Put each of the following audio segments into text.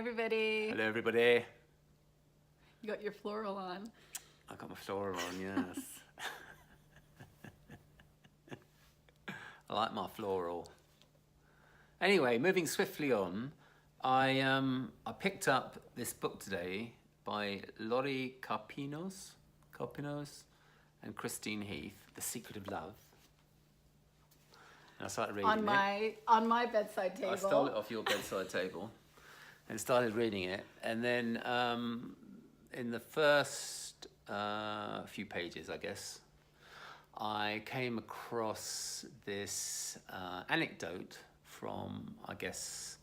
everybody. Hello, everybody. You got your floral on. I got my floral on, yes. I like my floral. Anyway, moving swiftly on, I picked up this book today by Lori Carpinos and Christine Heath, The Secret of Love. And I started reading on my bedside table. I stole it off your bedside table and started reading it. And then in the first few pages, I guess, I came across this anecdote from, I guess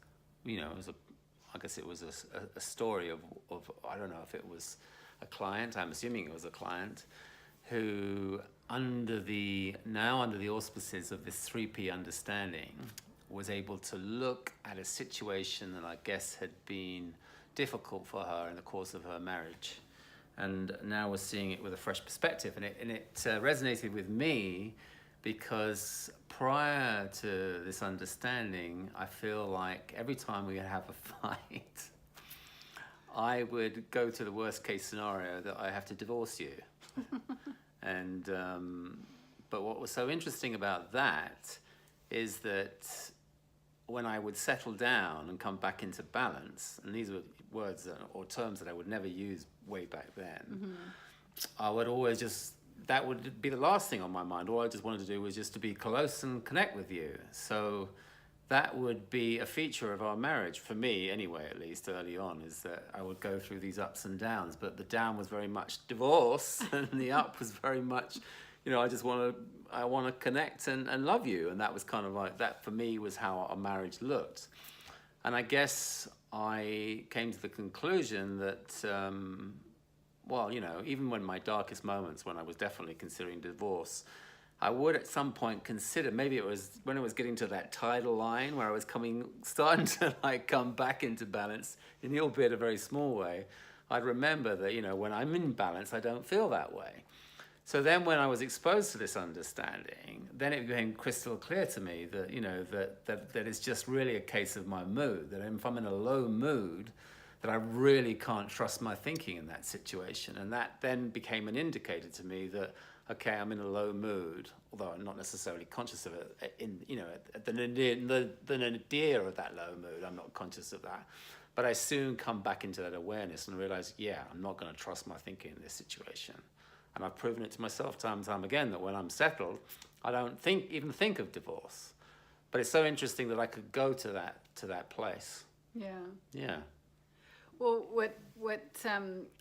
it was a story of I don't know if it was a client. I'm assuming it was a client who, under the auspices of this 3P understanding, was able to look at a situation that I guess had been difficult for her in the course of her marriage, and now was seeing it with a fresh perspective. And it resonated with me because prior to this understanding, I feel like every time we have a fight, I would go to the worst case scenario that I have to divorce you. And but what was so interesting about that is that when I would settle down and come back into balance, and these were words or terms that I would never use way back then, I would always that would be the last thing on my mind. All I just wanted to do was just to be close and connect with you. So that would be a feature of our marriage, for me anyway, at least early on, is that I would go through these ups and downs, but the down was very much divorce and the up was very much, I want to connect and love you. And that was kind of like, that for me was how our marriage looked. And I guess I came to the conclusion that, even when my darkest moments, when I was definitely considering divorce, I would at some point consider, maybe it was when it was getting to that tidal line where I was starting to come back into balance in albeit a very small way. I'd remember that, when I'm in balance, I don't feel that way. So then when I was exposed to this understanding, then it became crystal clear to me that, that it's just really a case of my mood, that if I'm in a low mood, that I really can't trust my thinking in that situation. And that then became an indicator to me that, okay, I'm in a low mood, although I'm not necessarily conscious of it. At the nadir of that low mood, I'm not conscious of that. But I soon come back into that awareness and realize, I'm not going to trust my thinking in this situation. And I've proven it to myself time and time again that when I'm settled, I don't even think of divorce. But it's so interesting that I could go to that place. Yeah. Yeah. Well, what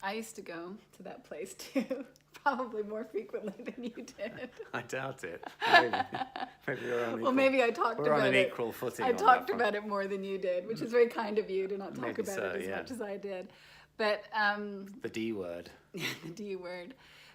I used to go to that place too, probably more frequently than you did. I doubt it. Maybe we're on equal. Well, maybe I talked about it. We're on an equal footing. I talked about it more than you did, which is very kind of you to not talk about it as much as I did. But the D word. The D word.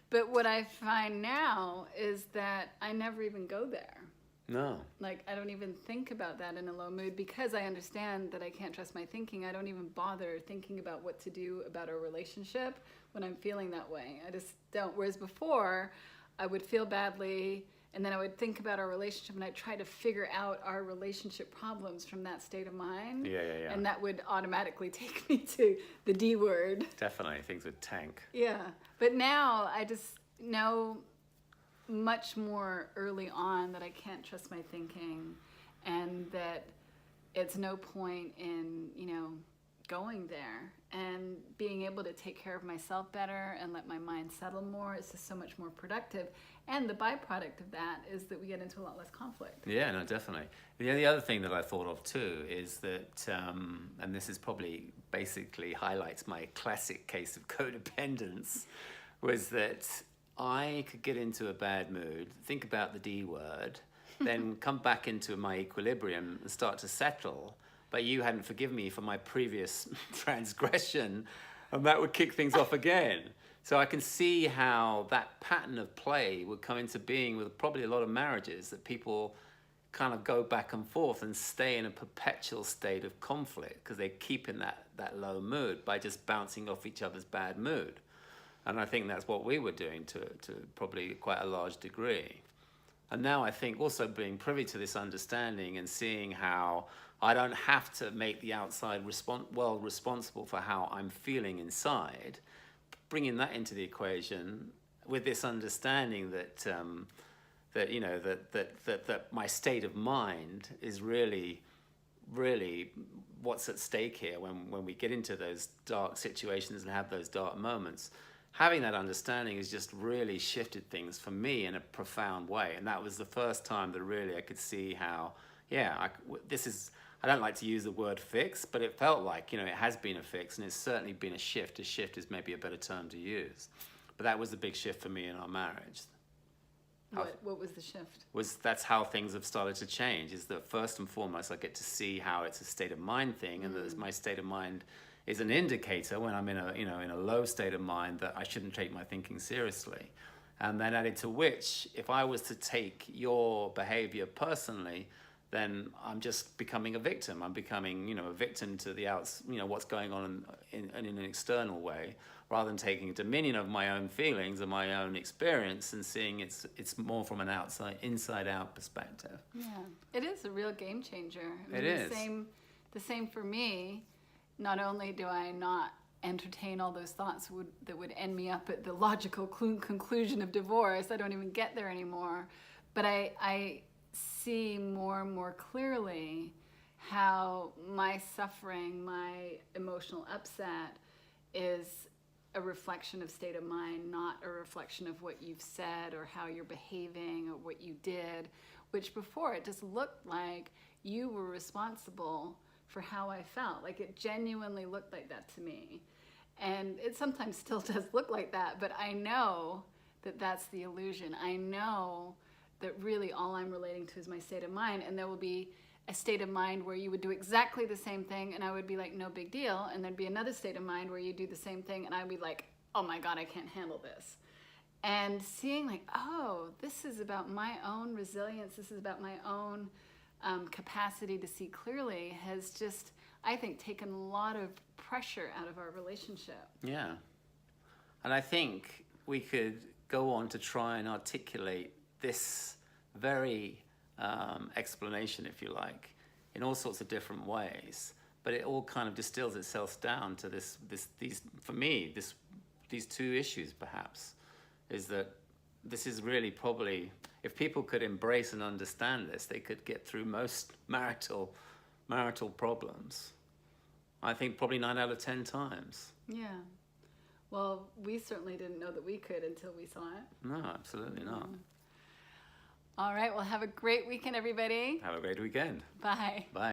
But what I find now is that I never even go there. No. I don't even think about that in a low mood because I understand that I can't trust my thinking. I don't even bother thinking about what to do about our relationship when I'm feeling that way. I just don't. Whereas before, I would feel badly, and then I would think about our relationship, and I'd try to figure out our relationship problems from that state of mind. Yeah. And that would automatically take me to the D word. Definitely, things would tank. Yeah. But now I just know much more early on that I can't trust my thinking, and that it's no point in going there, and being able to take care of myself better and let my mind settle more is just so much more productive. And the byproduct of that is that we get into a lot less conflict. Yeah, no, definitely. The other thing that I thought of too is that, and this is probably basically highlights my classic case of codependence, was that I could get into a bad mood, think about the D word, then come back into my equilibrium and start to settle. But you hadn't forgiven me for my previous transgression, and that would kick things off again. So I can see how that pattern of play would come into being with probably a lot of marriages, that people kind of go back and forth and stay in a perpetual state of conflict because they keep in that low mood by just bouncing off each other's bad mood. And I think that's what we were doing to probably quite a large degree. And now I think also being privy to this understanding and seeing how I don't have to make the outside world responsible for how I'm feeling inside, bringing that into the equation with this understanding that that my state of mind is really what's at stake here when we get into those dark situations and have those dark moments. Having that understanding has just really shifted things for me in a profound way. And that was the first time that really I could see how, I don't like to use the word fix, but it felt like, it has been a fix, and it's certainly been a shift. A shift is maybe a better term to use. But that was the big shift for me in our marriage. What was the shift? That's how things have started to change, is that first and foremost I get to see how it's a state of mind thing, and that my state of mind is an indicator when I'm in a low state of mind that I shouldn't take my thinking seriously. And then added to which, if I was to take your behavior personally, then I'm just becoming a victim. I'm becoming, a victim to the what's going on in an external way, rather than taking dominion of my own feelings and my own experience and seeing it's more from an inside out perspective. Yeah, it is a real game changer. It is. The same for me. Not only do I not entertain all those thoughts that would end me up at the logical conclusion of divorce, I don't even get there anymore, but I see more and more clearly how my suffering, my emotional upset is a reflection of state of mind, not a reflection of what you've said or how you're behaving or what you did, which before it just looked like you were responsible for how I felt. Like it genuinely looked like that to me. And it sometimes still does look like that, but I know that that's the illusion. I know that really all I'm relating to is my state of mind, and there will be a state of mind where you would do exactly the same thing and I would be like, no big deal, and there'd be another state of mind where you do the same thing and I'd be like, oh my God, I can't handle this. And seeing like, oh, this is about my own resilience, this is about my own capacity to see clearly has just, I think, taken a lot of pressure out of our relationship. Yeah. And I think we could go on to try and articulate this very explanation, if you like, in all sorts of different ways. But it all kind of distills itself down to these two issues, perhaps, is that this is really probably, if people could embrace and understand this, they could get through most marital problems. I think probably 9 out of 10 times. Yeah. Well, we certainly didn't know that we could until we saw it. No, absolutely not. All right. Well, have a great weekend, everybody. Have a great weekend. Bye. Bye.